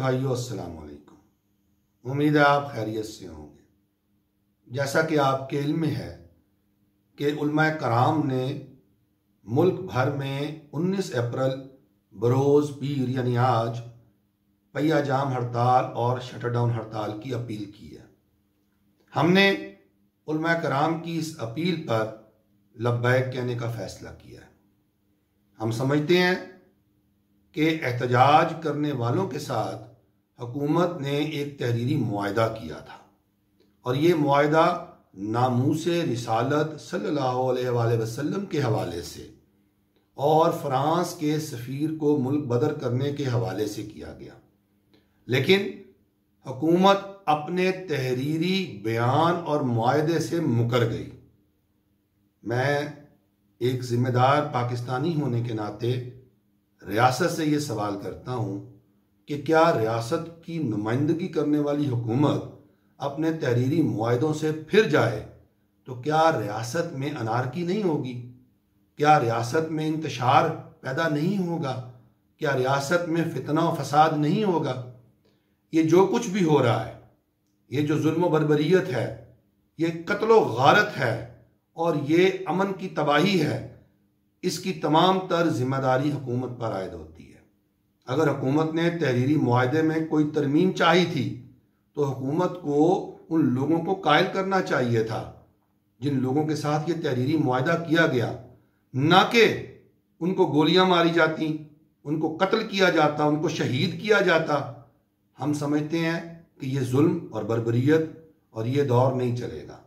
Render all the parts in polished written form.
भाइयों अस्सलाम वालेकुम। उम्मीद है आप खैरियत से होंगे। जैसा कि आपके इल्म में है कि उलमाए कराम ने मुल्क भर में 19 अप्रैल बरोज़ पीर यानी आज पहिया जाम हड़ताल और शटर डाउन हड़ताल की अपील की है। हमने उलमाए कराम की इस अपील पर लब्बैक कहने का फैसला किया है। हम समझते हैं कि एहतजाज करने वालों के साथ हुकूमत ने एक तहरीरी मुआहदा किया था और ये मुआहदा नामूसे रिसालत सल्लल्लाहु अलैहि वसल्लम के हवाले से और फ्रांस के सफ़ीर को मुल्क बदर करने के हवाले से किया गया, लेकिन हुकूमत अपने तहरीरी बयान और मुआहदे से मुकर गई। मैं एक ज़िम्मेदार पाकिस्तानी होने के नाते रियासत से ये सवाल करता हूँ कि क्या रियासत की नुमाइंदगी करने वाली हुकूमत अपने तहरीरी मुआहदों से फिर जाए तो क्या रियासत में अनारकी नहीं होगी? क्या रियासत में इंतशार पैदा नहीं होगा? क्या रियासत में फितना व फसाद नहीं होगा? ये जो कुछ भी हो रहा है, ये जो जुल्म व बर्बरियत है, ये कत्ल व गारत है और ये अमन की तबाही है, इसकी तमाम तर जिम्मेदारी हुकूमत पर आयद होती है। अगर हुकूमत ने तहरीरी मुआहदे में कोई तरमीम चाही थी तो हुकूमत को उन लोगों को कायल करना चाहिए था जिन लोगों के साथ ये तहरीरी मुआहदा किया गया, ना कि उनको गोलियां मारी जाती, उनको कत्ल किया जाता, उनको शहीद किया जाता। हम समझते हैं कि ये जुल्म और बर्बरियत और ये दौर नहीं चलेगा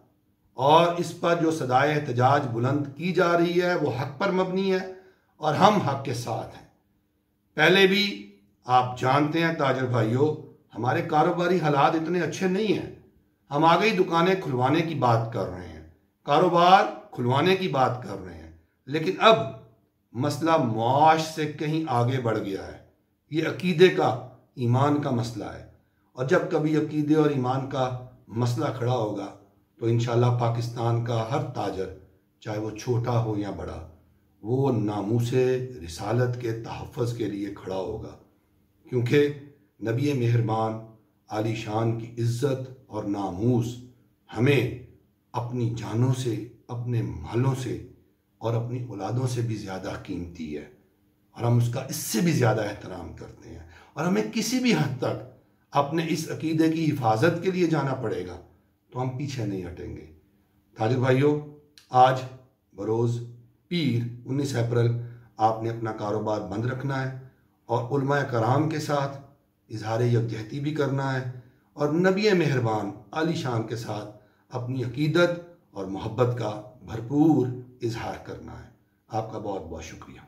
और इस पर जो सदाए एहतजाज बुलंद की जा रही है वो हक पर मबनी है और हम हक के साथ हैं। पहले भी आप जानते हैं ताजर भाइयों, हमारे कारोबारी हालात इतने अच्छे नहीं हैं। हम आगे ही दुकानें खुलवाने की बात कर रहे हैं, कारोबार खुलवाने की बात कर रहे हैं, लेकिन अब मसला मुआश से कहीं आगे बढ़ गया है। ये अकीदे का, ईमान का मसला है और जब कभी अकीदे और ईमान का मसला खड़ा होगा तो इंशाल्लाह पाकिस्तान का हर ताजर, चाहे वो छोटा हो या बड़ा, वो नामूसे रिसालत के तहफ़्फ़ुज़ के लिए खड़ा होगा, क्योंकि नबी मेहरबान आली शान की इज़्ज़त और नामूस हमें अपनी जानों से, अपने मालों से और अपनी औलादों से भी ज़्यादा कीमती है और हम उसका इससे भी ज़्यादा एहतराम करते हैं और हमें किसी भी हद तक अपने इस अकीदे की हिफाजत के लिए जाना पड़ेगा तो हम पीछे नहीं हटेंगे। ताजिर भाइयों, आज बरोज़ पीर 19 अप्रैल आपने अपना कारोबार बंद रखना है और उलमाए कराम के साथ इजहार यकजहती भी करना है और नबी मेहरबान आली शान के साथ अपनी अकीदत और मोहब्बत का भरपूर इजहार करना है। आपका बहुत बहुत शुक्रिया।